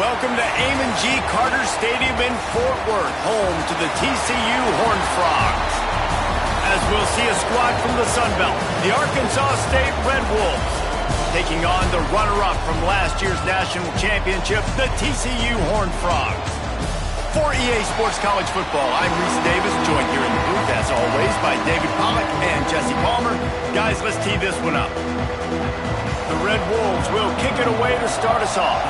welcome to Amon G. Carter Stadium in Fort Worth, home to the TCU Horned Frogs. As we'll see a squad from the Sun Belt, the Arkansas State Red Wolves, taking on the runner-up from last year's national championship, the TCU Horned Frogs. For EA Sports College Football, I'm Reese Davis, joined here in the booth, as always, by David Pollack and Jesse Palmer. Guys, let's tee this one up. The Red Wolves will kick it away to start us off.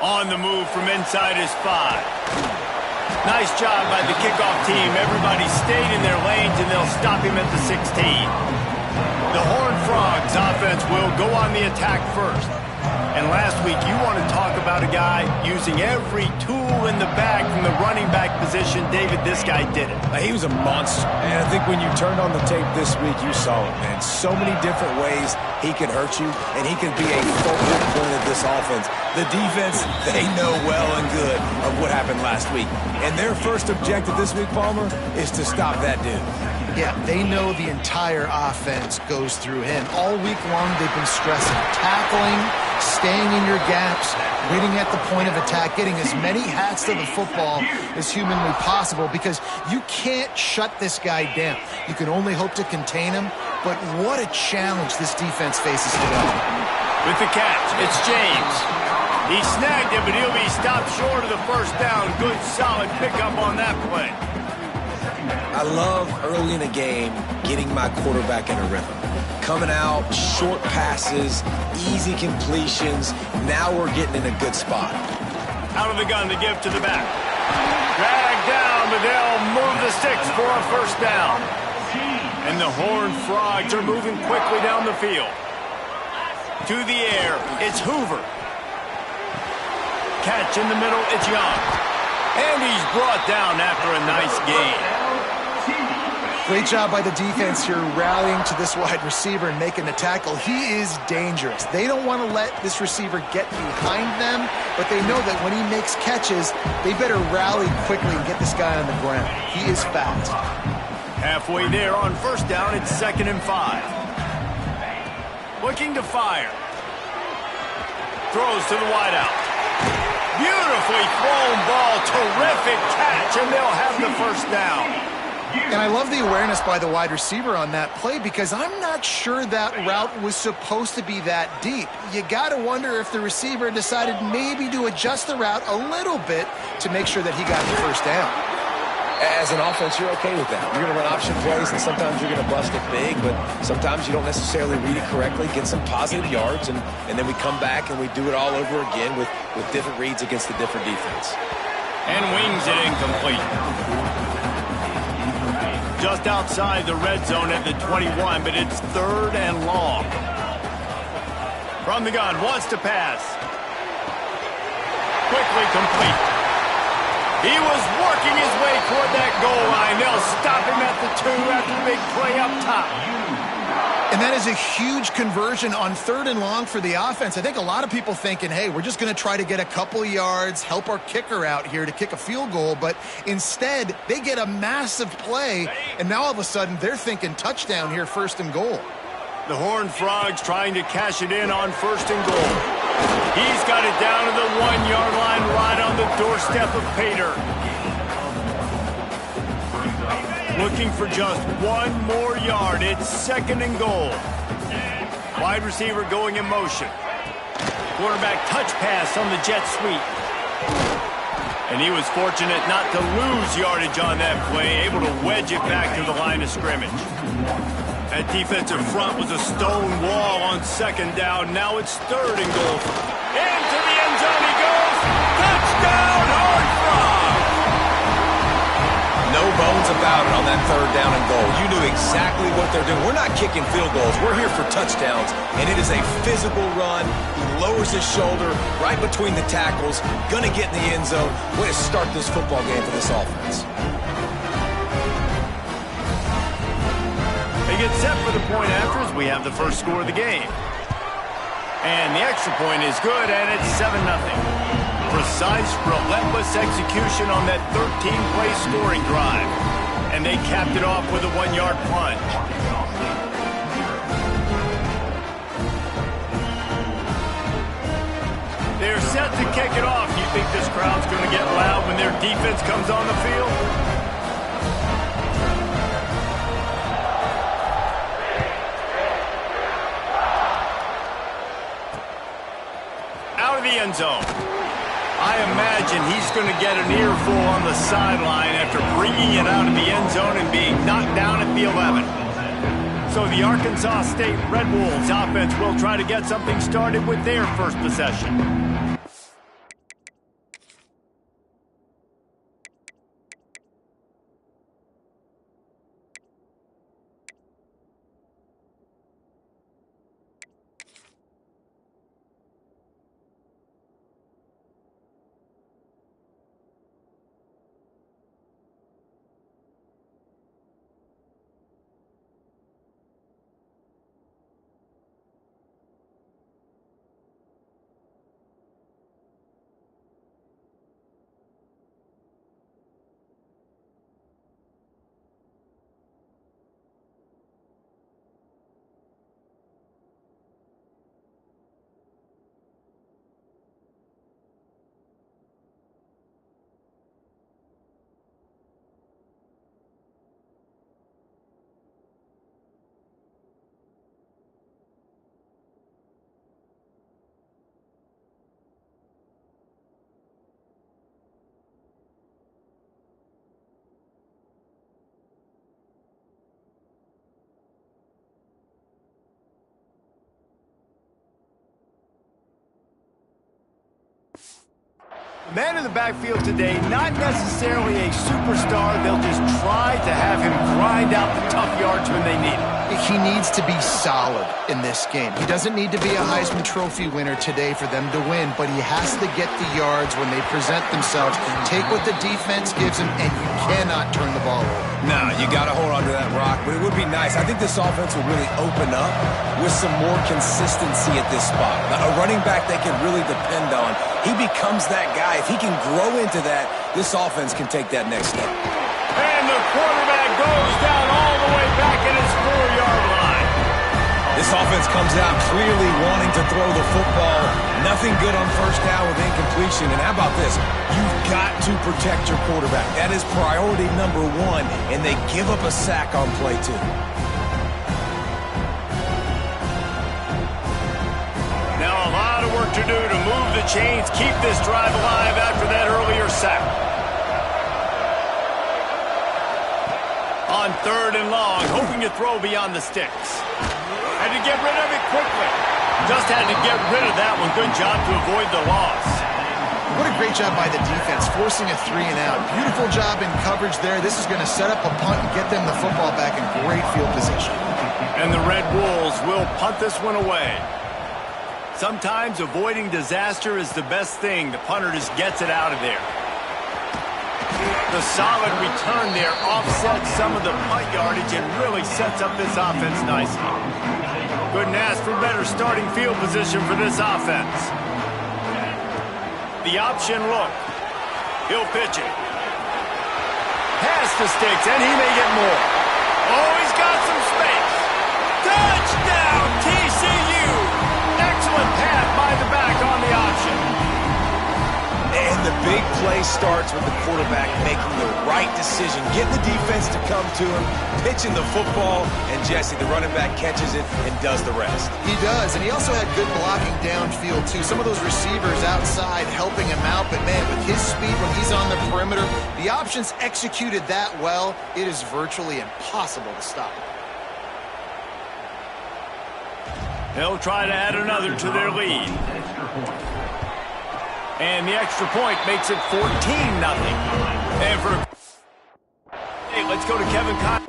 On the move from inside is 5. Nice job by the kickoff team. Everybody stayed in their lanes, and they'll stop him at the 16. The Horned Frogs offense will go on the attack first. And last week, you want to talk about a guy using every tool in the bag from the running back position. David, this guy did it. He was a monster. And I think when you turned on the tape this week, you saw it, man. So many different ways he could hurt you, and he could be a focal point of this offense. The defense, they know well and good of what happened last week. And their first objective this week, Palmer, is to stop that dude. Yeah, they know the entire offense goes through him. All week long, they've been stressing tackling, staying in your gaps, waiting at the point of attack, getting as many hats to the football as humanly possible, because you can't shut this guy down. You can only hope to contain him, but what a challenge this defense faces today. With the catch, it's James. He snagged it, but he'll be stopped short of the first down. Good, solid pickup on that play. I love early in a game getting my quarterback in a rhythm. Coming out, short passes, easy completions. Now we're getting in a good spot. Out of the gun to give to the back. Dragged down, but they'll move the sticks for a first down. And the Horned Frogs are moving quickly down the field. To the air, it's Hoover. Catch in the middle, it's Young. And he's brought down after a nice gain. Great job by the defense here, rallying to this wide receiver and making the tackle. He is dangerous. They don't want to let this receiver get behind them, but they know that when he makes catches, they better rally quickly and get this guy on the ground. He is fast. Halfway there on first down, it's 2nd and 5. Looking to fire. Throws to the wideout. Beautifully thrown ball, terrific catch, and they'll have the first down. And I love the awareness by the wide receiver on that play, because I'm not sure that route was supposed to be that deep. You got to wonder if the receiver decided maybe to adjust the route a little bit to make sure that he got the first down. As an offense, you're okay with that. You're going to run option plays, and sometimes you're going to bust it big, but sometimes you don't necessarily read it correctly, get some positive yards, and then we come back and we do it all over again with different reads against the different defense. And wings it incomplete. Just outside the red zone at the 21, but it's 3rd and long. From the gun, wants to pass. Quickly complete. He was working his way toward that goal line. They'll stop him at the 2 after the big play up top. And that is a huge conversion on 3rd and long for the offense. I think a lot of people thinking, hey, we're just going to try to get a couple yards, help our kicker out here to kick a field goal. But instead, they get a massive play, and now all of a sudden they're thinking touchdown here, 1st and goal. The Horned Frogs trying to cash it in on 1st and goal. He's got it down to the 1-yard line right on the doorstep of Pater. Looking for just 1 more yard. It's 2nd and goal. Wide receiver going in motion. Quarterback touch pass on the jet sweep. And he was fortunate not to lose yardage on that play, able to wedge it back to the line of scrimmage. That defensive front was a stone wall on 2nd down. Now it's 3rd and goal. Into the end zone he goes. Touchdown, Horned Frogs! No bones about it on that 3rd down and goal. You knew exactly what they're doing. We're not kicking field goals. We're here for touchdowns, and it is a physical run. He lowers his shoulder right between the tackles, going to get in the end zone. Way to start this football game for this offense. They get set for the point after as we have the first score of the game. And the extra point is good, and it's 7-0. Precise, relentless execution on that 13-play scoring drive. And they capped it off with a 1-yard plunge. set to kick it off. Do you think this crowd's going to get loud when their defense comes on the field? Out of the end zone. I imagine he's going to get an earful on the sideline after bringing it out of the end zone and being knocked down at the 11. So the Arkansas State Red Wolves offense will try to get something started with their first possession. Man in the backfield today, not necessarily a superstar. They'll just try to have him grind out the tough yards when they need it. He needs to be solid in this game. He doesn't need to be a Heisman Trophy winner today for them to win, but he has to get the yards when they present themselves. Take what the defense gives him, and you cannot turn the ball over. No, you got to hold on to that rock, but it would be nice. I think this offense will really open up with some more consistency at this spot. A running back they can really depend on. He becomes that guy. If he can grow into that, this offense can take that next step. And the quarterback goes down all the way back at his 4-yard line. This offense comes out clearly wanting to throw the football. Nothing good on first down with incompletion. And how about this? You've got to protect your quarterback. That is priority number one, and they give up a sack on play two. Now a lot of work to do to move the chains, keep this drive alive after that earlier sack. On 3rd and long, hoping to throw beyond the sticks. Had to get rid of it quickly. Just had to get rid of that one. Good job to avoid the loss. What a great job by the defense, forcing a 3-and-out. Beautiful job in coverage there. This is going to set up a punt and get them the football back in great field position. And the Red Wolves will punt this one away. Sometimes avoiding disaster is the best thing. The punter just gets it out of there. The solid return there offsets some of the punt yardage and really sets up this offense nicely. Couldn't ask for better starting field position for this offense. The option look. He'll pitch it. Pass to Sticks, and he may get more. Oh, he's got some space. Touchdown, TCU! Excellent pass by the back on the option. And the big play starts with the quarterback making the right decision, getting the defense to come to him, pitching the football, and Jesse, the running back, catches it and does the rest. He does, and he also had good blocking downfield, too. Some of those receivers outside helping him out, but, man, with his speed when he's on the perimeter, the options executed that well, it is virtually impossible to stop. They'll try to add another to their lead. And the extra point makes it 14-0. And hey, let's go to Kevin Kyle.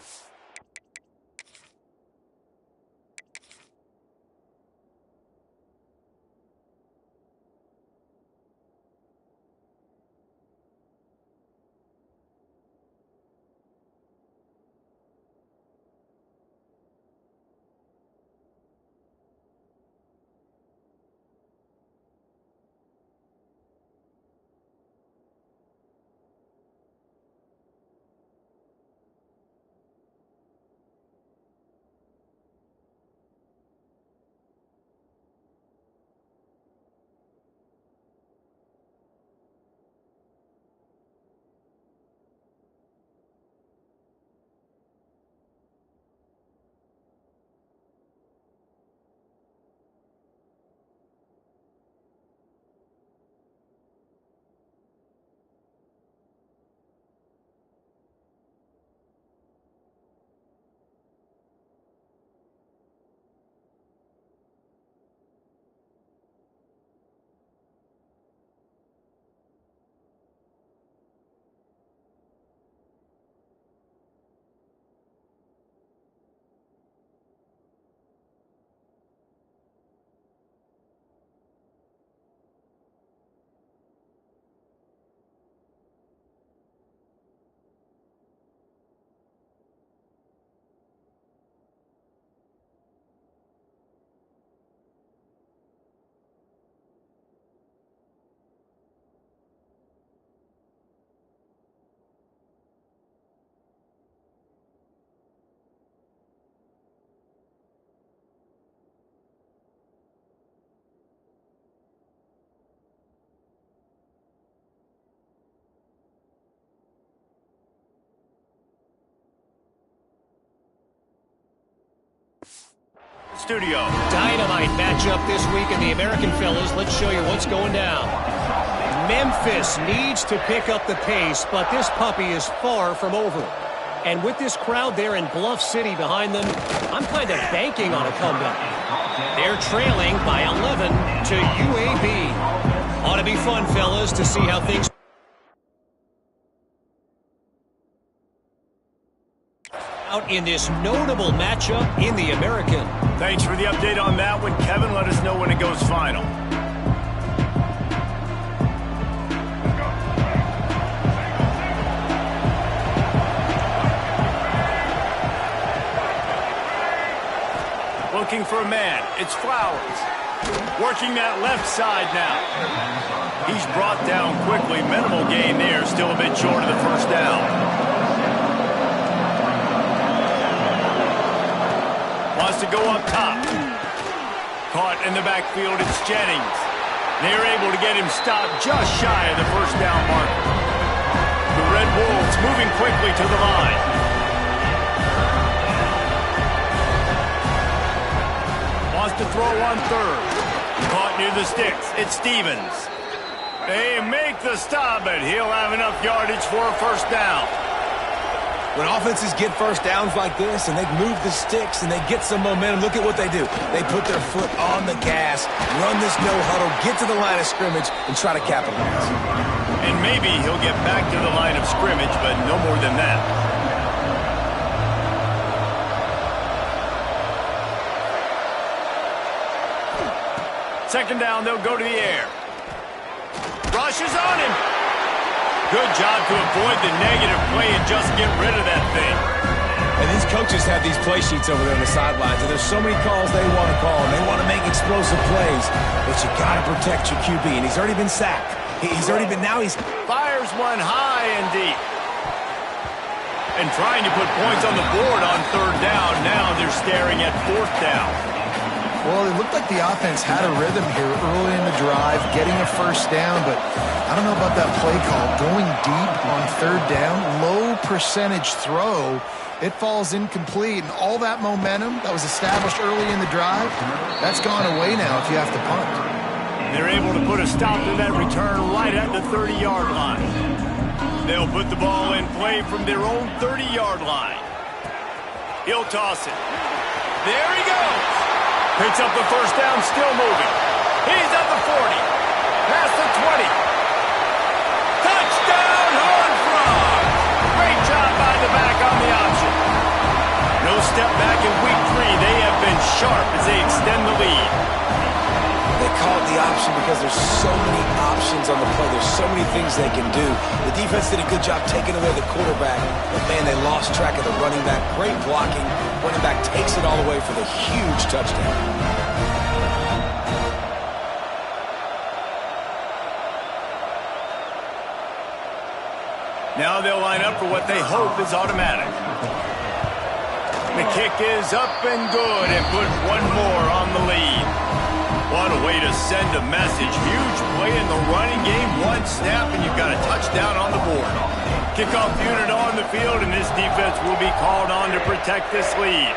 studio. Dynamite matchup this week in the American, fellas. Let's show you what's going down. Memphis needs to pick up the pace, but this puppy is far from over. And with this crowd there in Bluff City behind them, I'm kind of banking on a comeback. They're trailing by 11 to UAB. Ought to be fun, fellas, to see how things out in this notable matchup in the American. Thanks for the update on that one, Kevin. Let us know when it goes final. Looking for a man. It's Flowers. Working that left side now. He's brought down quickly. Minimal gain there. Still a bit short of the first down. Wants to go up top. Caught in the backfield. It's Jennings. They're able to get him stopped just shy of the first down marker. The Red Wolves moving quickly to the line. Wants to throw on third. Caught near the sticks. It's Stevens. They make the stop, but he'll have enough yardage for a first down. When offenses get first downs like this and they move the sticks and they get some momentum, look at what they do. They put their foot on the gas, run this no-huddle, get to the line of scrimmage, and try to capitalize. And maybe he'll get back to the line of scrimmage, but no more than that. Second down, they'll go to the air. Rushes on him. Good job to avoid the negative play and just get rid of that thing. And these coaches have these play sheets over there on the sidelines, and there's so many calls they want to call, and they want to make explosive plays, but you got to protect your QB, and he's already been sacked. He's Fires one high and deep. And trying to put points on the board on third down. Now they're staring at fourth down. Well, it looked like the offense had a rhythm here early in the drive, getting a first down, but I don't know about that play call. Going deep on third down, low percentage throw, it falls incomplete, and all that momentum that was established early in the drive, that's gone away now if you have to punt. They're able to put a stop to that return right at the 30-yard line. They'll put the ball in play from their own 30-yard line. He'll toss it. There he goes. Picks up the first down, still moving. He's at the 40. Past the 20. Touchdown, Horned Frogs! Great job by the back on the option. No step back in week 3. They have been sharp as they extend the lead. They call it the option because there's so many options on the play. There's so many things they can do. The defense did a good job taking away the quarterback, but man, they lost track of the running back. Great blocking. Running back takes it all the way for the huge touchdown. Now they'll line up for what they hope is automatic. The kick is up and good and put one more on the lead. What a way to send a message. Huge play in the running game. One snap and you've got a touchdown on the board. Kickoff unit on the field, and this defense will be called on to protect this lead.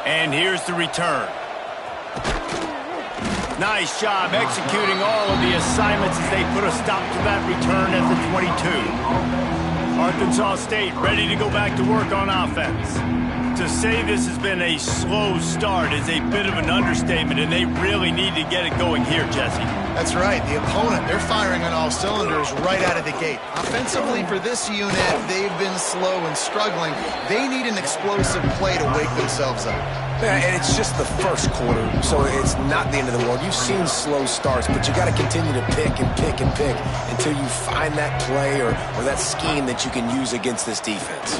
And here's the return. Nice job executing all of the assignments as they put a stop to that return at the 22. Arkansas State ready to go back to work on offense. To say this has been a slow start is a bit of an understatement, and they really need to get it going here, Jesse. That's right. The opponent, they're firing on all cylinders right out of the gate. Offensively for this unit, they've been slow and struggling. They need an explosive play to wake themselves up. Yeah, and it's just the first quarter, so it's not the end of the world. You've seen slow starts, but you got to continue to pick and pick and pick until you find that play or that scheme that you can use against this defense.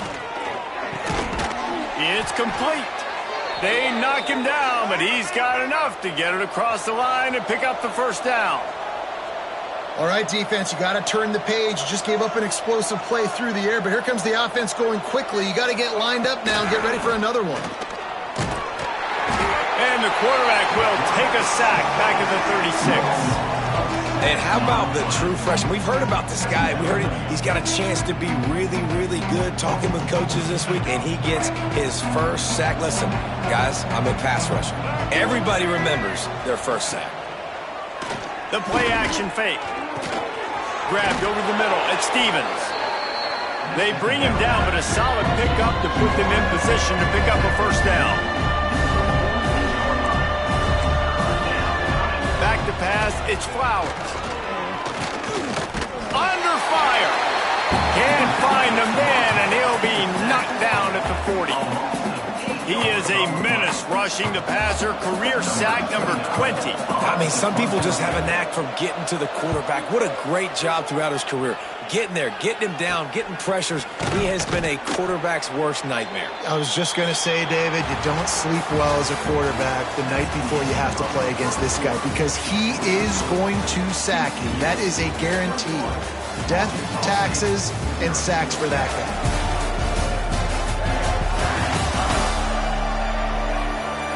It's complete. They knock him down, but he's got enough to get it across the line and pick up the first down. All right, defense, you got to turn the page. You just gave up an explosive play through the air, but here comes the offense going quickly. You got to get lined up now and get ready for another one. And the quarterback will take a sack back at the 36. And how about the true freshman? We've heard about this guy. We heard he's got a chance to be really, really good talking with coaches this week, and he gets his first sack. Listen, guys, I'm a pass rusher. Everybody remembers their first sack. The play-action fake. Grabbed over the middle at Stevens. They bring him down, but a solid pickup to put them in position to pick up a first down. Back to pass, it's Flowers. Under fire. Can't find the man, and he'll be knocked down at the 40. He is a menace rushing the passer, career sack number 20. I mean, some people just have a knack for getting to the quarterback. What a great job throughout his career. Getting there, getting him down, getting pressures. He has been a quarterback's worst nightmare. I was just going to say, David, you don't sleep well as a quarterback the night before you have to play against this guy because he is going to sack you. That is a guarantee. Death, taxes, and sacks for that guy.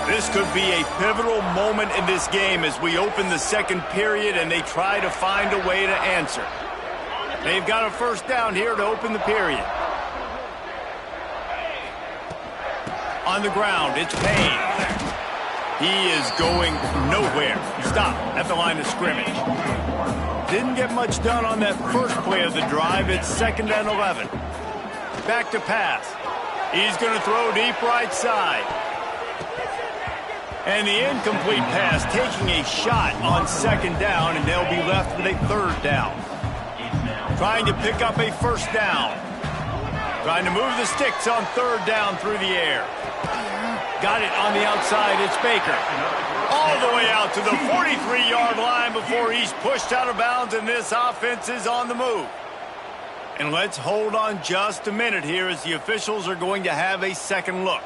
This could be a pivotal moment in this game as we open the second period and they try to find a way to answer. They've got a first down here to open the period. On the ground, it's Payne. He is going nowhere. Stop at the line of scrimmage. Didn't get much done on that first play of the drive. It's 2nd and 11. Back to pass. He's going to throw deep right side. And the incomplete pass taking a shot on 2nd down, and they'll be left with a 3rd down. Trying to pick up a first down. Trying to move the sticks on 3rd down through the air. Got it on the outside. It's Baker. All the way out to the 43-yard line before he's pushed out of bounds, and this offense is on the move. And let's hold on just a minute here as the officials are going to have a second look.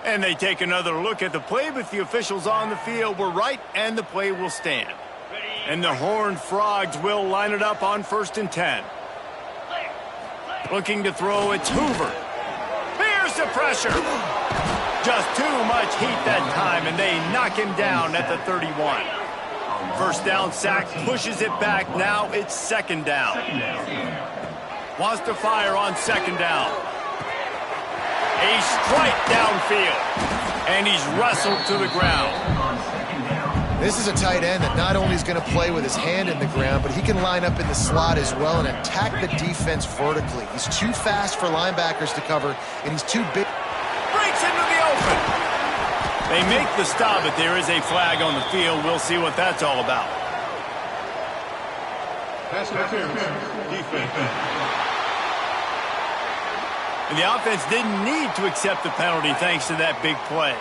And they take another look at the play, but the officials on the field were right, and the play will stand. And the Horned Frogs will line it up on 1st and 10. Looking to throw, it's Hoover. Here's the pressure. Just too much heat that time, and they knock him down at the 31. First down sack, pushes it back. Now it's 2nd down. Wants to fire on 2nd down. A strike downfield, and he's wrestled to the ground. This is a tight end that not only is going to play with his hand in the ground, but he can line up in the slot as well and attack the defense vertically. He's too fast for linebackers to cover, and he's too big. Breaks into the open. They make the stop, but there is a flag on the field. We'll see what that's all about. Pass interference. Defense. And the offense didn't need to accept the penalty thanks to that big play.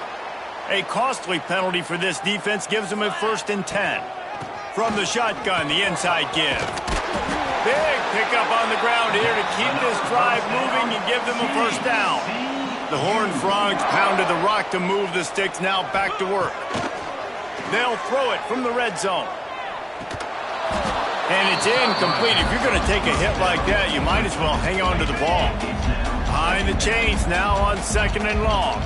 A costly penalty for this defense gives them a 1st and 10. From the shotgun, the inside give. Big pickup on the ground here to keep this drive moving and give them a first down. The Horned Frogs pounded the rock to move the sticks, now back to work. They'll throw it from the red zone. And it's incomplete. If you're going to take a hit like that, you might as well hang on to the ball. Behind the chains now on 2nd and long.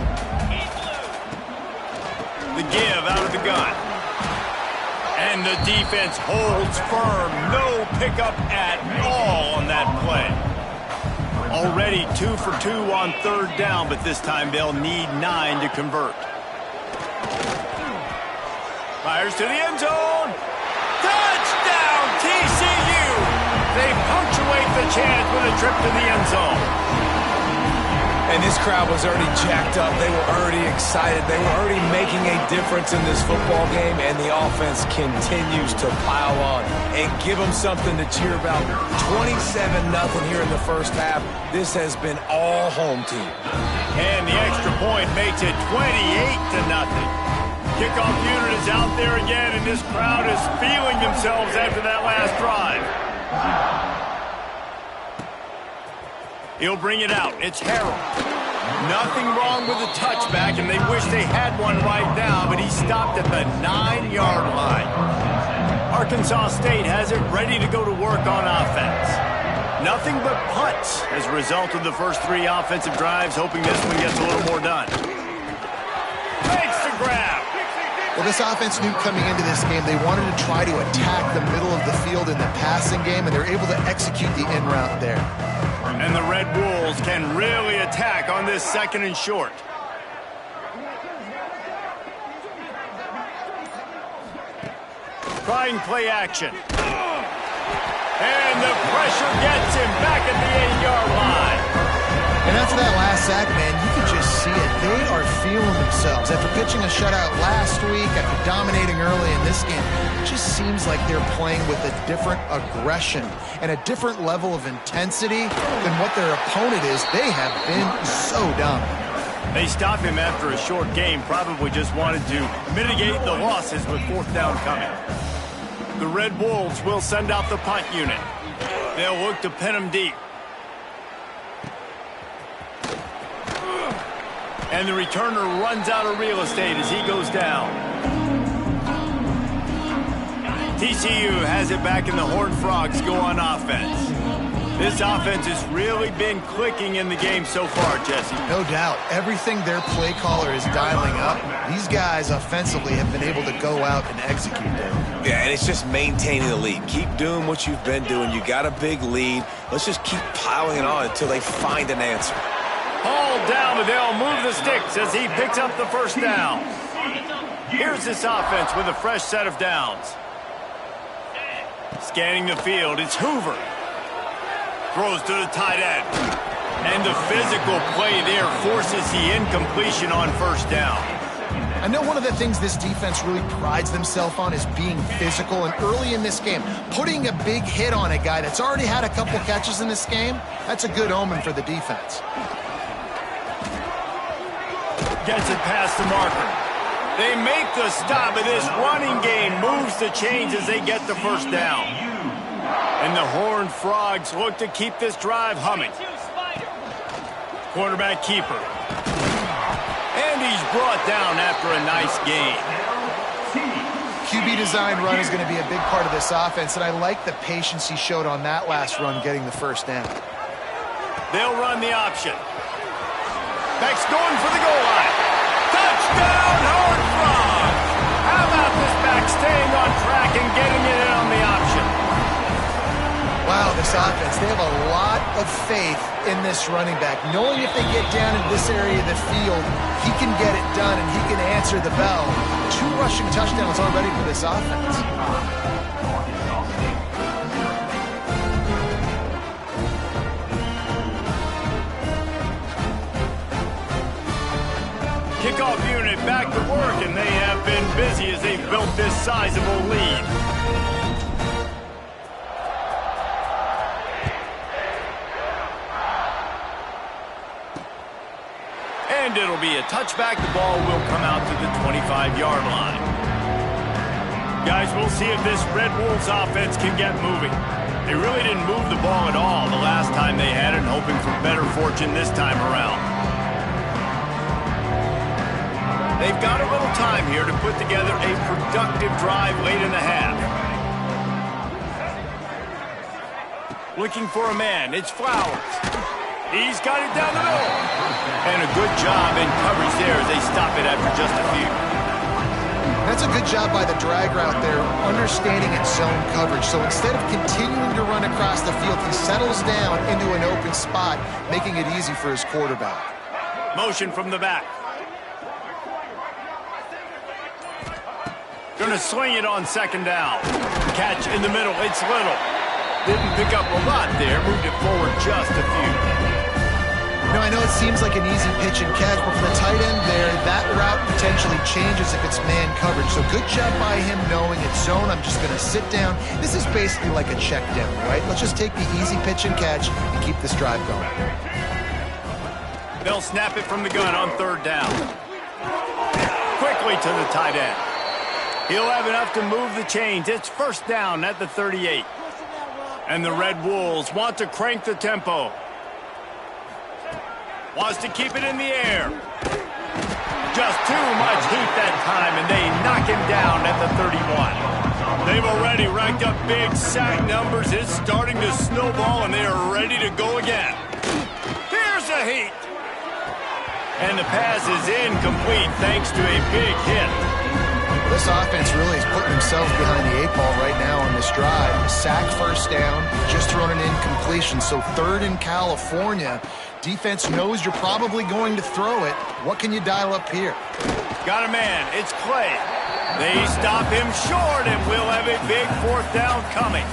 The give out of the gun. And the defense holds firm. No pickup at all on that play. Already 2 for 2 on 3rd down, but this time they'll need 9 to convert. Fires to the end zone. Touchdown, TCU! They punctuate the chance with a trip to the end zone. And this crowd was already jacked up. They were already excited. They were already making a difference in this football game, and the offense continues to pile on and give them something to cheer about. 27-0 here in the first half. This has been all home team. And the extra point makes it 28-0. Kickoff unit is out there again, and this crowd is feeling themselves after that last drive. He'll bring it out. It's Harrell. Nothing wrong with the touchback, and they wish they had one right now, but he stopped at the 9-yard line. Arkansas State has it ready to go to work on offense. Nothing but punts as a result of the first 3 offensive drives, hoping this one gets a little more done. Makes the grab. Well, this offense knew coming into this game they wanted to try to attack the middle of the field in the passing game, and they're able to execute the in route there. And the Red Wolves can really attack on this 2nd and short. Trying play action. And the pressure gets him back at the 8-yard line. And after that last sack, man, you can just see it. They are feeling themselves. After pitching a shutout last week, after dominating early in this game, it just seems like they're playing with a different aggression and a different level of intensity than what their opponent is. They have been so dominant. They stopped him after a short game, probably just wanted to mitigate the losses with 4th down coming. The Red Wolves will send out the punt unit. They'll look to pin him deep. And the returner runs out of real estate as he goes down. TCU has it back, and the Horned Frogs go on offense. This offense has really been clicking in the game so far, Jesse. No doubt. Everything their play caller is dialing up, these guys offensively have been able to go out and execute them. Yeah, and it's just maintaining the lead. Keep doing what you've been doing. You got a big lead. Let's just keep piling it on until they find an answer. Hauled down, but they'll move the sticks as he picks up the 1st down. Here's this offense with a fresh set of downs. Scanning the field, it's Hoover. Throws to the tight end. And the physical play there forces the incompletion on 1st down. I know one of the things this defense really prides themselves on is being physical, and early in this game, putting a big hit on a guy that's already had a couple catches in this game, that's a good omen for the defense. Gets it past the marker. They make the stop, and this running game moves the chains as they get the 1st down. And the Horned Frogs look to keep this drive humming. Quarterback keeper. And he's brought down after a nice gain. QB design run is going to be a big part of this offense, and I like the patience he showed on that last run getting the 1st down. They'll run the option. Beck's going for the goal line. Touchdown, Horned Frogs! How about this back staying on track and getting it in on the option? Wow, this offense, they have a lot of faith in this running back. Knowing if they get down in this area of the field, he can get it done and he can answer the bell. 2 rushing touchdowns already for this offense. Kickoff unit back to work, and they have been busy as they've built this sizable lead. And it'll be a touchback. The ball will come out to the 25-yard line. Guys, we'll see if this Red Wolves offense can get moving. They really didn't move the ball at all the last time they had it, hoping for better fortune this time around. They've got a little time here to put together a productive drive late in the half. Looking for a man, it's Flowers. He's got it down the middle. And a good job in coverage there as they stop it after just a few. That's a good job by the drag route there, understanding its zone coverage. So instead of continuing to run across the field, he settles down into an open spot, making it easy for his quarterback. Motion from the back. Gonna swing it on 2nd down. Catch in the middle, it's Little. Didn't pick up a lot there, moved it forward just a few. Now, I know it seems like an easy pitch and catch, but for the tight end there, that route potentially changes if it's man coverage. So good job by him knowing it's zone. I'm just going to sit down. This is basically like a check down, right? Let's just take the easy pitch and catch and keep this drive going. They'll snap it from the gun on 3rd down. Quickly to the tight end. He'll have enough to move the chains. It's 1st down at the 38. And the Red Wolves want to crank the tempo. Wants to keep it in the air. Just too much heat that time, and they knock him down at the 31. They've already racked up big sack numbers. It's starting to snowball, and they are ready to go again. Here's a heat. And the pass is incomplete thanks to a big hit. This offense really is putting themselves behind the 8-ball right now on this drive. Sack first down, just thrown an incompletion. So 3rd in California. Defense knows you're probably going to throw it. What can you dial up here? Got a man. It's Clay. They stop him short, and we'll have a big 4th down coming.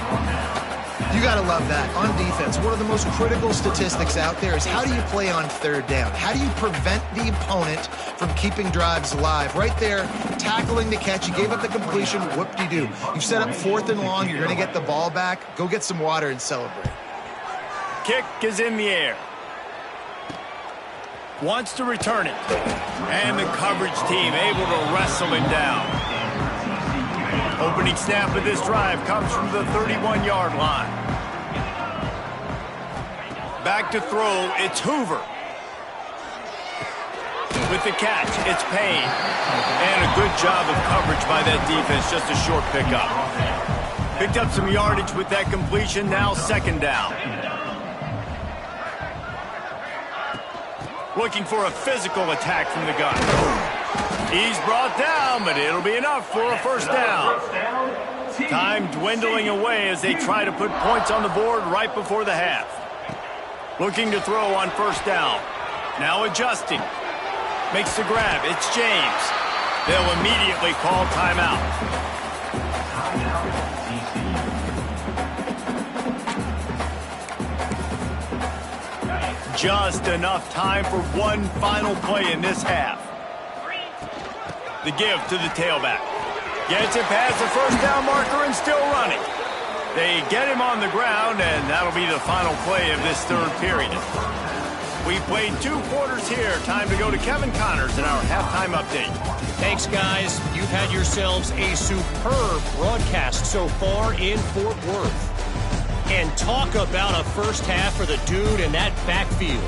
You got to love that. On defense, one of the most critical statistics out there is how do you play on 3rd down? How do you prevent the opponent from keeping drives alive? Right there, tackling the catch. You gave up the completion. Whoop-de-doo. You set up 4th and long. You're going to get the ball back. Go get some water and celebrate. Kick is in the air. Wants to return it. And the coverage team able to wrestle him down. Opening snap of this drive comes from the 31-yard line. Back to throw, it's Hoover. With the catch, it's Payne. And a good job of coverage by that defense, just a short pickup. Picked up some yardage with that completion, now 2nd down. Looking for a physical attack from the gun. He's brought down, but it'll be enough for a 1st down. Time dwindling away as they try to put points on the board right before the half. Looking to throw on 1st down. Now adjusting. Makes the grab. It's James. They'll immediately call timeout. Just enough time for one final play in this half. The give to the tailback. Gets it past the 1st down marker and still running. They get him on the ground, and that'll be the final play of this 3rd period. We played 2 quarters here. Time to go to Kevin Connors in our halftime update. Thanks, guys. You've had yourselves a superb broadcast so far in Fort Worth. And talk about a first half for the dude in that backfield.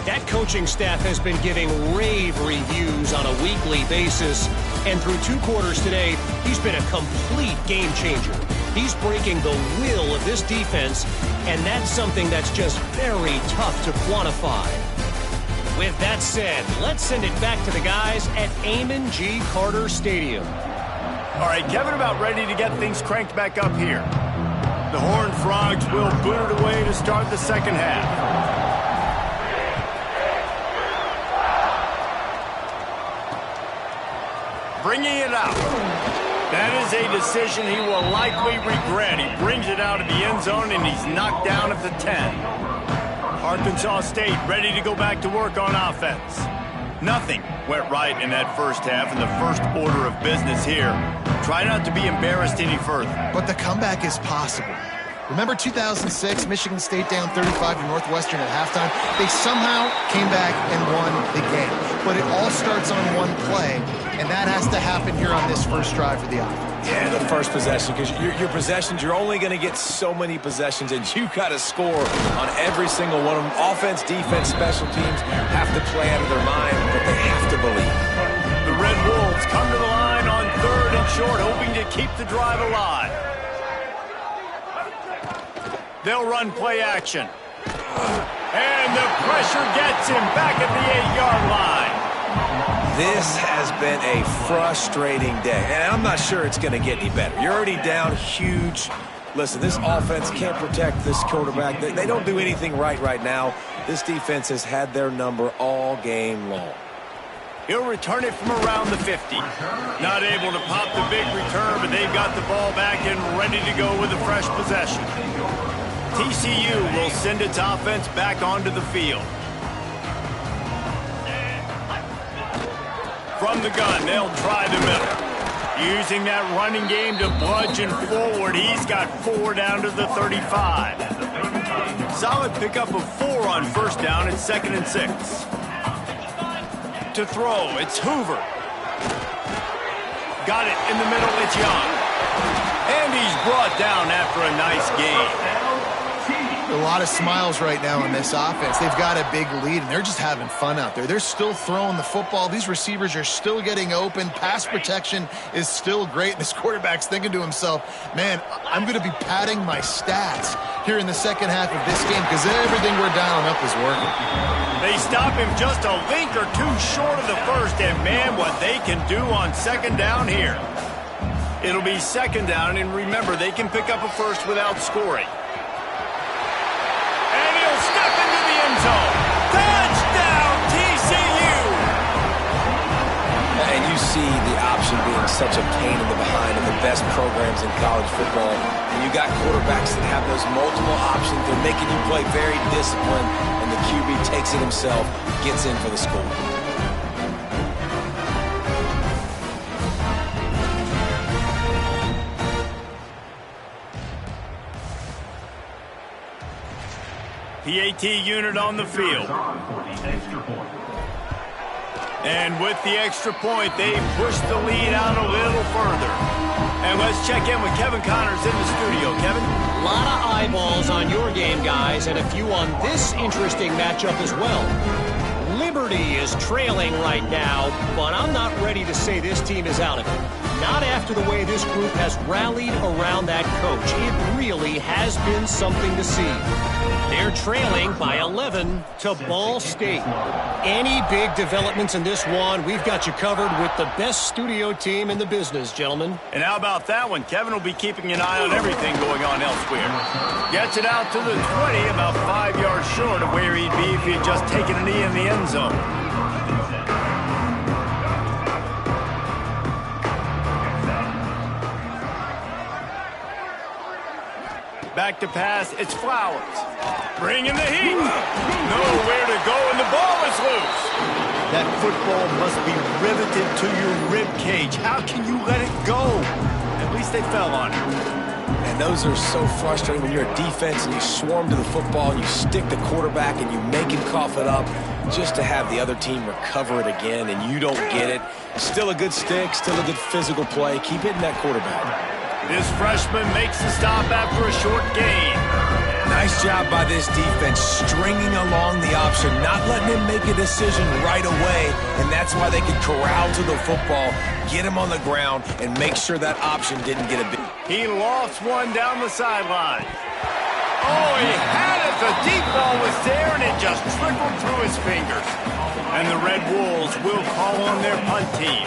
That coaching staff has been giving rave reviews on a weekly basis. And through 2 quarters today, he's been a complete game changer. He's breaking the will of this defense, and that's something that's just very tough to quantify. With that said, let's send it back to the guys at Amon G. Carter Stadium. All right, Kevin about ready to get things cranked back up here. The Horned Frogs will boot it away to start the 2nd half. Bringing it out. That is a decision he will likely regret. He brings it out of the end zone, and he's knocked down at the 10. Arkansas State ready to go back to work on offense. Nothing went right in that first half, and the first order of business here. Try not to be embarrassed any further. But the comeback is possible. Remember 2006, Michigan State down 35 to Northwestern at halftime? They somehow came back and won the game. But it all starts on one play, and that has to happen here on this first drive for the offense. Yeah, the first possession, because your possessions, you're only going to get so many possessions, and you got to score on every single one of them. Offense, defense, special teams have to play out of their mind, but they have to believe. The Red Wolves come to the line on 3rd and short, hoping to keep the drive alive. They'll run play action. And the pressure gets him back at the 8-yard line. This has been a frustrating day, and I'm not sure it's going to get any better. You're already down huge. Listen, this offense can't protect this quarterback. They don't do anything right now. This defense has had their number all game long. He'll return it from around the 50. Not able to pop the big return, but they've got the ball back and ready to go with a fresh possession. TCU will send its offense back onto the field. From the gun, they'll try the middle. Using that running game to bludgeon forward, he's got 4 down to the 35. Solid pickup of 4 on 1st down at 2nd and 6. To throw, it's Hoover. Got it in the middle, it's Young. And he's brought down after a nice game. A lot of smiles right now in this offense. They've got a big lead, and they're just having fun out there. They're still throwing the football. These receivers are still getting open. Pass protection is still great. This quarterback's thinking to himself, man, I'm going to be padding my stats here in the second half of this game because everything we're dialing up is working. They stop him just a link or two short of the first, and man, what they can do on second down here. It'll be second down, and remember, they can pick up a first without scoring. And he'll step into the end zone. Touchdown, TCU! And you see the option being such a pain in the behind of the best programs in college football. And you got quarterbacks that have those multiple options. They're making you play very disciplined, and the QB takes it himself, gets in for the score. PAT unit on the field. And with the extra point, they push the lead out a little further. And let's check in with Kevin Connors in the studio. Kevin? A lot of eyeballs on your game, guys, and a few on this interesting matchup as well. Liberty is trailing right now, but I'm not ready to say this team is out of it. Not after the way this group has rallied around that coach. It really has been something to see. They're trailing by 11 to Ball State. Any big developments in this one, we've got you covered with the best studio team in the business, gentlemen. And how about that one? Kevin will be keeping an eye on everything going on elsewhere. Gets it out to the 20, about 5 yards short of where he'd be if he had just taken a knee in the end zone. Back to pass, it's Flowers. Bringing the heat. Nowhere to go, and the ball is loose. That football must be riveted to your rib cage. How can you let it go? At least they fell on it. And those are so frustrating when you're a defense and you swarm to the football and you stick the quarterback and you make him cough it up just to have the other team recover it again and you don't get it. Still a good stick, still a good physical play. Keep hitting that quarterback. This freshman makes the stop after a short gain. Nice job by this defense, stringing along the option, not letting him make a decision right away, and that's why they could corral to the football, get him on the ground, and make sure that option didn't get a big. He lost one down the sideline. Oh, he had it. The deep ball was there, and it just trickled through his fingers. And the Red Wolves will call on their punt team.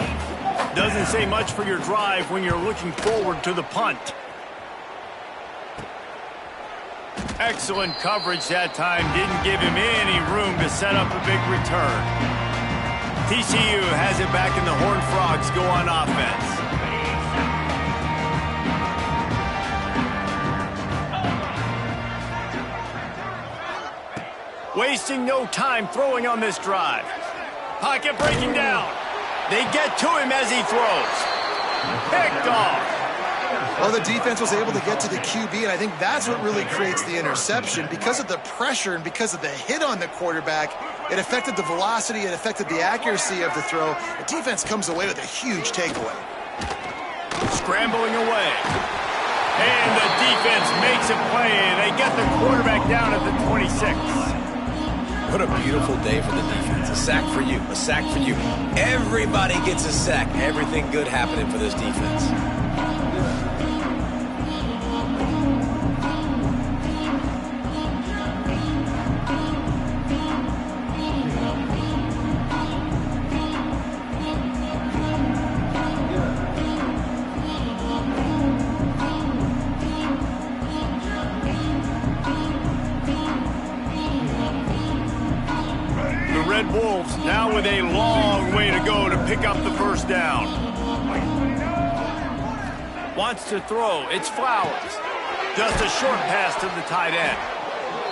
Doesn't say much for your drive when you're looking forward to the punt. Excellent coverage that time. Didn't give him any room to set up a big return. TCU has it back and the Horned Frogs go on offense. Wasting no time throwing on this drive. Pocket breaking down. They get to him as he throws. Picked off. Well, the defense was able to get to the QB, and I think that's what really creates the interception. Because of the pressure and because of the hit on the quarterback, it affected the velocity, it affected the accuracy of the throw. The defense comes away with a huge takeaway. Scrambling away. And the defense makes a play. They get the quarterback down at the 26. What a beautiful day for the defense. A sack for you, a sack for you. Everybody gets a sack. Everything good happening for this defense. Wolves now with a long way to go to pick up the first down. Wants to throw. It's Flowers. Just a short pass to the tight end.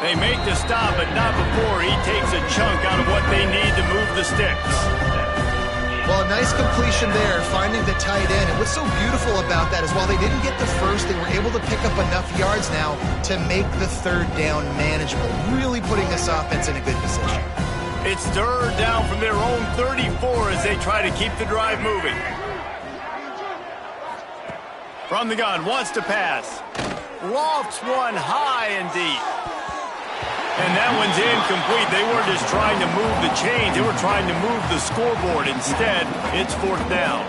They make the stop, but not before he takes a chunk out of what they need to move the sticks. Well, a nice completion there, finding the tight end. And what's so beautiful about that is while they didn't get the first, they were able to pick up enough yards now to make the third down manageable, really putting this offense in a good position. It's third down from their own 34 as they try to keep the drive moving. From the gun, wants to pass. Lofts one high and deep. And that one's incomplete. They weren't just trying to move the chains. They were trying to move the scoreboard. Instead, it's 4th down.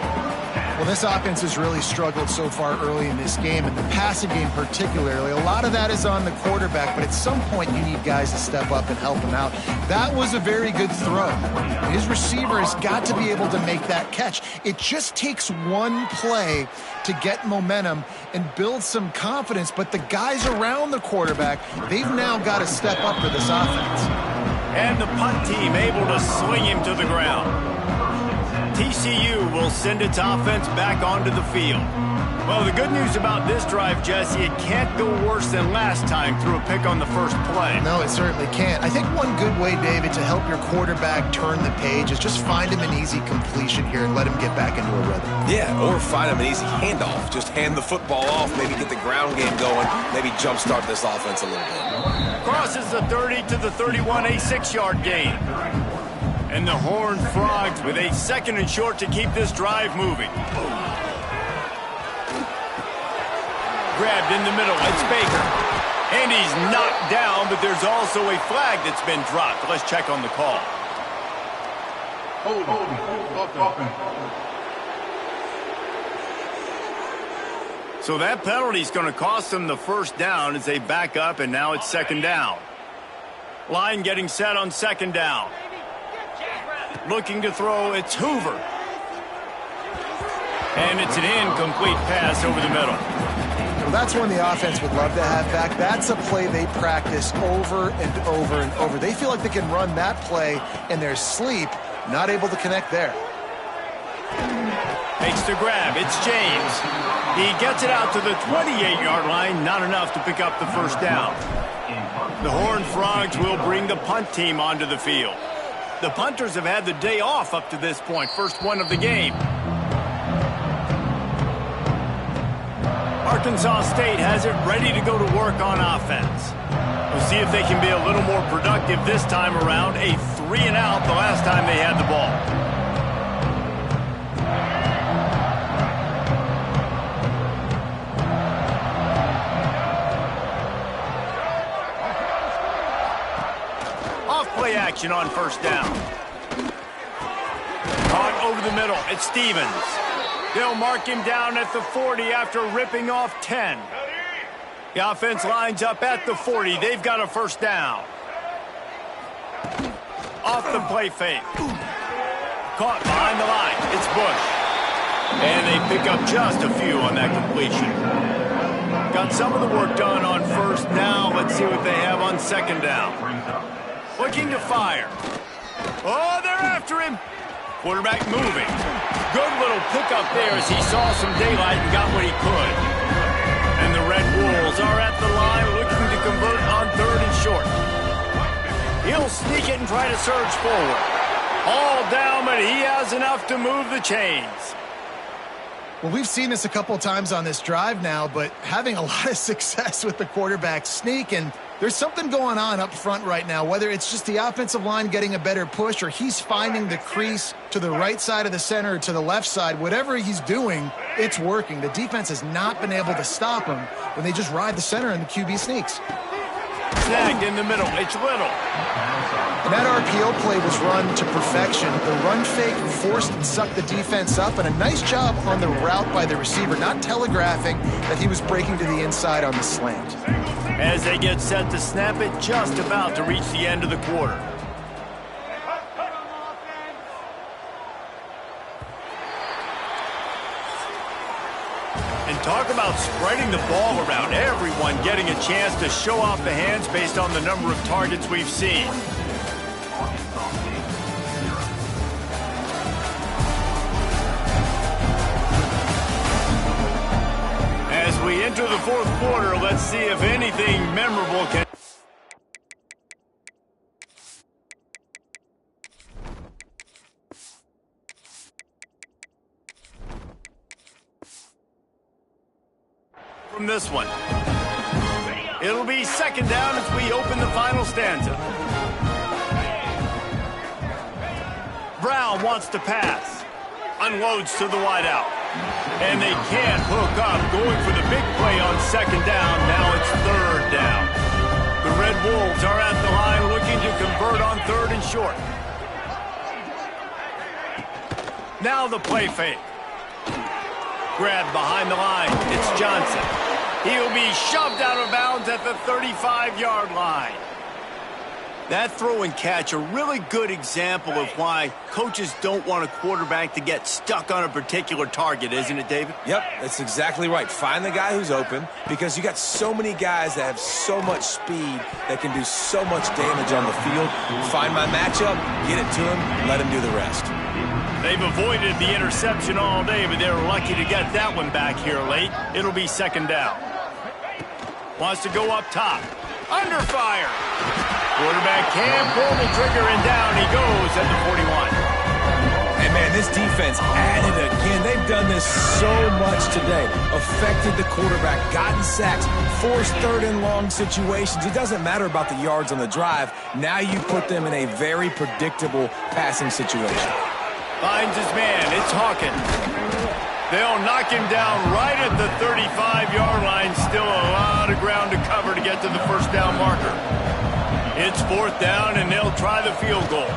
Well, this offense has really struggled so far early in this game, and the passing game particularly. A lot of that is on the quarterback, but at some point you need guys to step up and help him out. That was a very good throw. His receiver has got to be able to make that catch. It just takes one play to get momentum and build some confidence, but the guys around the quarterback, they've now got to step up for this offense. And the punt team able to sling him to the ground. TCU will send its offense back onto the field. Well, the good news about this drive, Jesse, it can't go worse than last time through a pick on the first play. No, it certainly can't. I think one good way, David, to help your quarterback turn the page is just find him an easy completion here and let him get back into a rhythm. Yeah, or find him an easy handoff. Just hand the football off, maybe get the ground game going, maybe jumpstart this offense a little bit. Crosses the 30 to the 31, a 6-yard gain. And the Horned Frogs with a 2nd and short to keep this drive moving. Grabbed in the middle, it's Baker. And he's knocked down, but there's also a flag that's been dropped. Let's check on the call. So that penalty is going to cost them the 1st down as they back up, and now it's 2nd down. Line getting set on 2nd down. Looking to throw, it's Hoover. And it's an incomplete pass over the middle. Well, that's one the offense would love to have back. That's a play they practice over and over and over. They feel like they can run that play in their sleep, not able to connect there. Makes the grab, it's James. He gets it out to the 28-yard line, not enough to pick up the 1st down. The Horned Frogs will bring the punt team onto the field. The punters have had the day off up to this point, first one of the game. Arkansas State has it ready to go to work on offense. We'll see if they can be a little more productive this time around. A 3-and-out the last time they had the ball. Play action on 1st down. Caught over the middle. It's Stevens. They'll mark him down at the 40 after ripping off 10. The offense lines up at the 40. They've got a 1st down. Off the play fake. Caught behind the line. It's Bush. And they pick up just a few on that completion. Got some of the work done on 1st. Now let's see what they have on 2nd down. Looking to fire. Oh, they're after him. Quarterback moving. Good little pickup there as he saw some daylight and got what he could. And the Red Wolves are at the line looking to convert on 3rd and short. He'll sneak it and try to surge forward. All down, but he has enough to move the chains. Well, we've seen this a couple times on this drive now, but having a lot of success with the quarterback sneak, and there's something going on up front right now, whether it's just the offensive line getting a better push or he's finding the crease to the right side of the center or to the left side. Whatever he's doing, it's working. The defense has not been able to stop him when they just ride the center and the QB sneaks. Snagged in the middle. It's Little. And that RPO play was run to perfection. The run fake forced and sucked the defense up, and a nice job on the route by the receiver, not telegraphing that he was breaking to the inside on the slant. As they get set to snap it, just about to reach the end of the quarter. And talk about spreading the ball around. Everyone getting a chance to show off the hands based on the number of targets we've seen. As we enter the 4th quarter, let's see if anything memorable can... from this one. It'll be 2nd down as we open the final stanza. Brown wants to pass. Unloads to the wideout. And they can't hook up, going for the big play on 2nd down. Now it's 3rd down. The Red Wolves are at the line convert on 3rd and short. Now the play fake. Grabbed behind the line. It's Johnson. He'll be shoved out of bounds at the 35-yard line. That throw and catch, a really good example of why coaches don't want a quarterback to get stuck on a particular target, isn't it, David? Yep, that's exactly right. Find the guy who's open, because you got so many guys that have so much speed that can do so much damage on the field. Find my matchup, get it to him, let him do the rest. They've avoided the interception all day, but they were lucky to get that one back here late. It'll be 2nd down. Wants to go up top. Under fire. Quarterback can't pull the trigger, and down he goes at the 41. And, man, this defense added again. They've done this so much today. Affected the quarterback, gotten sacks, forced 3rd and long situations. It doesn't matter about the yards on the drive. Now you put them in a very predictable passing situation. Finds his man. It's Hawkins. They'll knock him down right at the 35-yard line. Still a lot of ground to cover to get to the 1st down marker. It's 4th down, and they'll try the field goal.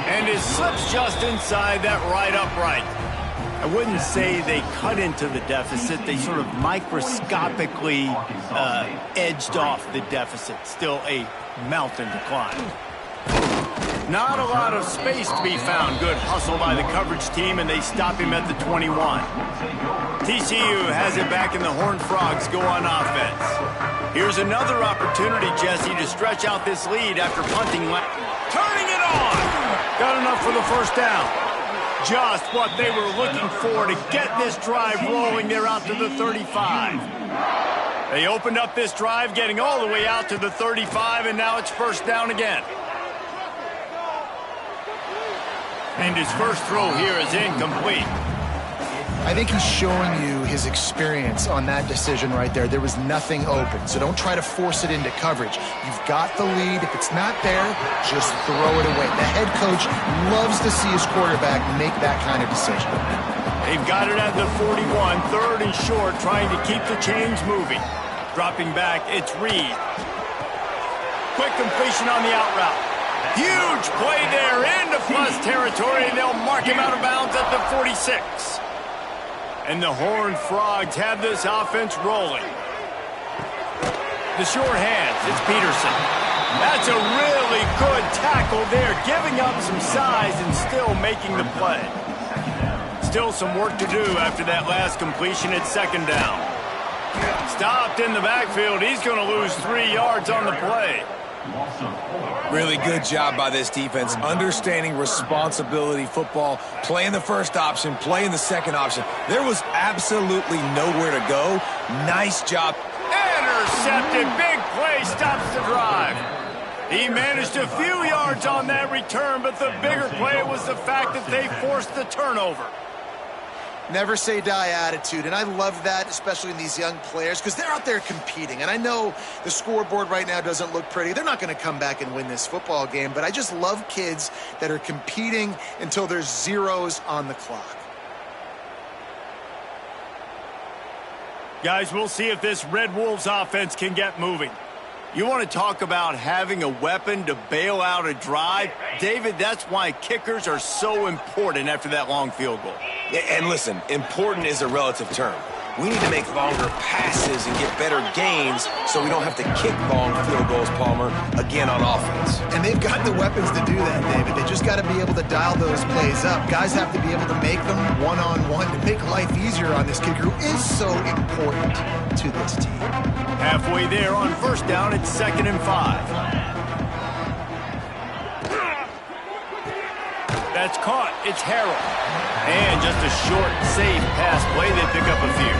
And it slips just inside that right upright. I wouldn't say they cut into the deficit. They sort of microscopically edged off the deficit. Still a mountain to climb. Not a lot of space to be found. Good hustle by the coverage team, and they stop him at the 21. TCU has it back, and the Horned Frogs go on offense. Here's another opportunity, Jesse, to stretch out this lead after punting. Turning it on! Got enough for the 1st down. Just what they were looking for to get this drive rolling. They're out to the 35. They opened up this drive, getting all the way out to the 35, and now it's 1st down again. And his first throw here is incomplete. I think he's showing you his experience on that decision right there. There was nothing open, so don't try to force it into coverage. You've got the lead. If it's not there, just throw it away. The head coach loves to see his quarterback make that kind of decision. They've got it at the 41, 3rd and short, trying to keep the chains moving. Dropping back, it's Reed. Quick completion on the out route. Huge play there into plus territory, and they'll mark him out of bounds at the 46. And the Horned Frogs have this offense rolling. The short hands, it's Peterson. That's a really good tackle there, giving up some size and still making the play. Still some work to do after that last completion at 2nd down. Stopped in the backfield. He's going to lose 3 yards on the play. Really good job by this defense, understanding responsibility football, playing the 1st option, playing the 2nd option. There was absolutely nowhere to go. Nice job. Intercepted. Big play stops the drive. He managed a few yards on that return, but the bigger play was the fact that they forced the turnover. Never say die attitude, and I love that, especially in these young players, because they're out there competing. And I know the scoreboard right now doesn't look pretty. They're not going to come back and win this football game, but I just love kids that are competing until there's zeros on the clock. Guys, we'll see if this Red Wolves offense can get moving. You want to talk about having a weapon to bail out a drive? David, that's why kickers are so important after that long field goal. And listen, important is a relative term. We need to make longer passes and get better gains so we don't have to kick long field goals, Palmer, again on offense. And they've got the weapons to do that, David. They just got to be able to dial those plays up. Guys have to be able to make them one-on-one to make life easier on this kicker who is so important to this team. Halfway there on 1st down, it's 2nd and 5. That's caught. It's Harrell. And just a short, safe pass play. They pick up a few.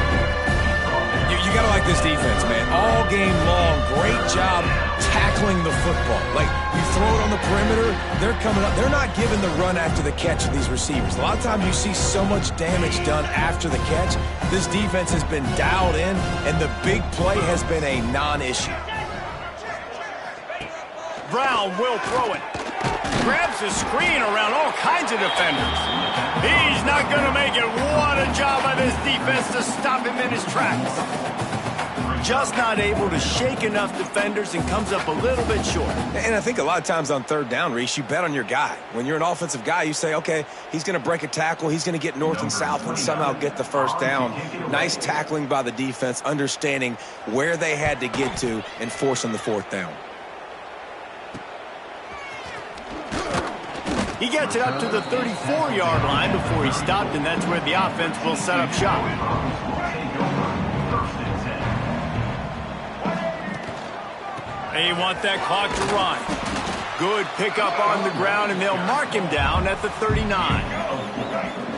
You got to like this defense, man. All game long, great job tackling the football. Like, you throw it on the perimeter, they're coming up. They're not giving the run after the catch of these receivers. A lot of times you see so much damage done after the catch. This defense has been dialed in, and the big play has been a non-issue. Brown will throw it. Grabs the screen around all kinds of defenders. He's not going to make it. What a job by this defense to stop him in his tracks. just not able to shake enough defenders and comes up a little bit short. And I think a lot of times on third down, Reese, you bet on your guy. When you're an offensive guy, you say, okay, he's going to break a tackle, he's going to get north and south and somehow get the first down. Nice tackling by the defense, understanding where they had to get to and forcing the fourth down. He gets it up to the 34-yard line before he stopped, and that's where the offense will set up shop. They want that clock to run. Good pickup on the ground, and they'll mark him down at the 39.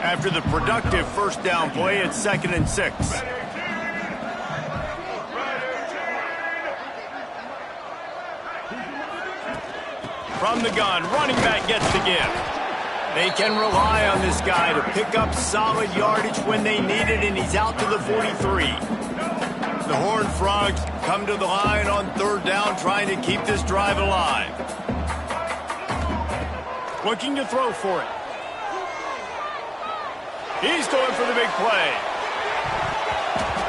After the productive first down play, it's 2nd and 6. From the gun, running back gets the give. They can rely on this guy to pick up solid yardage when they need it, and he's out to the 43. The Horned Frogs come to the line on third down, trying to keep this drive alive. Looking to throw for it. He's going for the big play.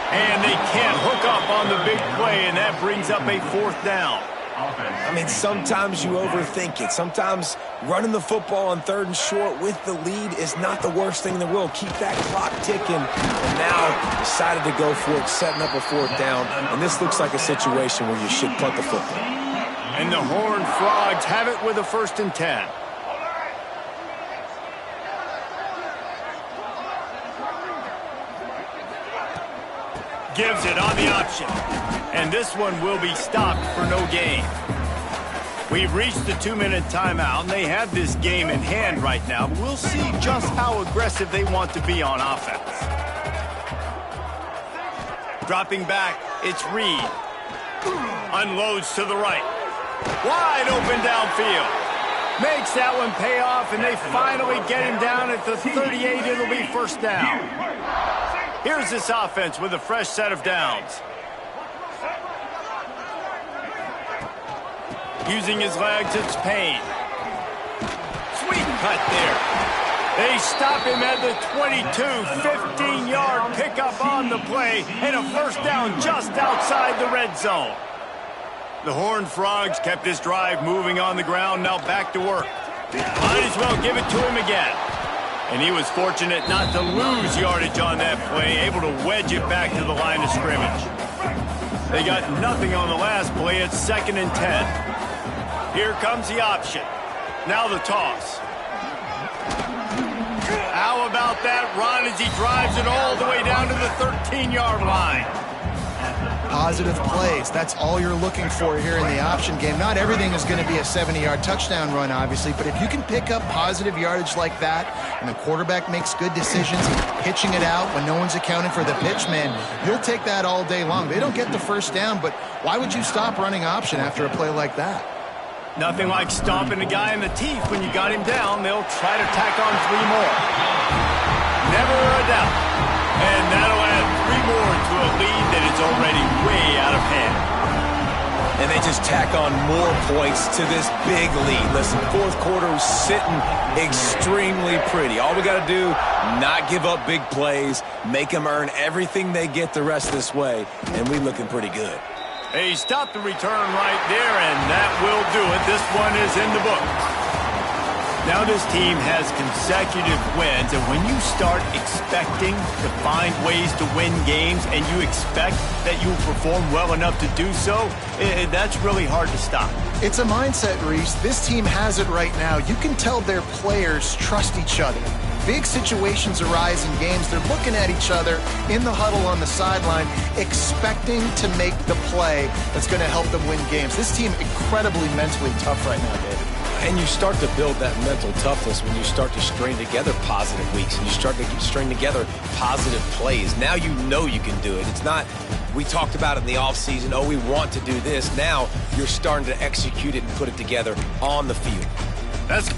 And they can't hook up on the big play, and that brings up a fourth down. I mean, sometimes you overthink it. Sometimes running the football on third and short with the lead is not the worst thing in the world. Keep that clock ticking. And now decided to go for it, setting up a fourth down. And this looks like a situation where you should punt the football. And the Horned Frogs have it with a 1st and 10. Gives it on the option. And this one will be stopped for no gain. We've reached the 2-minute timeout, and they have this game in hand right now. We'll see just how aggressive they want to be on offense. Dropping back, it's Reed. Unloads to the right. Wide open downfield. Makes that one pay off, and they finally get him down at the 38. It'll be first down. Here's this offense with a fresh set of downs. Using his legs, it's Payne. Sweet cut there. They stop him at the 22, 15-yard pickup on the play, and a first down just outside the red zone. The Horned Frogs kept this drive moving on the ground, now back to work. Might as well give it to him again. And he was fortunate not to lose yardage on that play, able to wedge it back to the line of scrimmage. They got nothing on the last play. It's 2nd and 10. Here comes the option. Now the toss. How about that run as he drives it all the way down to the 13-yard line? Positive plays. That's all you're looking for here in the option game. Not everything is going to be a 70-yard touchdown run, obviously, but if you can pick up positive yardage like that and the quarterback makes good decisions, pitching it out when no one's accounting for the pitch, man, you'll take that all day long. They don't get the first down, but why would you stop running option after a play like that? Nothing like stomping a guy in the teeth when you got him down. They'll try to tack on 3 more. Never a doubt. And that'll add 3 more to a lead that is already way out of hand. And they just tack on more points to this big lead. Listen, fourth quarter is sitting extremely pretty. All we got to do, not give up big plays, make them earn everything they get the rest of this way, and we looking pretty good. They stopped the return right there, and that will do it. This one is in the book. Now this team has consecutive wins, and when you start expecting to find ways to win games and you expect that you'll perform well enough to do so, that's really hard to stop. It's a mindset, Reese. This team has it right now. You can tell their players trust each other. Big situations arise in games. They're looking at each other in the huddle on the sideline, expecting to make the play that's going to help them win games. This team incredibly mentally tough right now, David. And you start to build that mental toughness when you start to string together positive weeks and you start to string together positive plays. Now you know you can do it. It's not, we talked about it in the offseason, oh, we want to do this. Now you're starting to execute it and put it together on the field. That's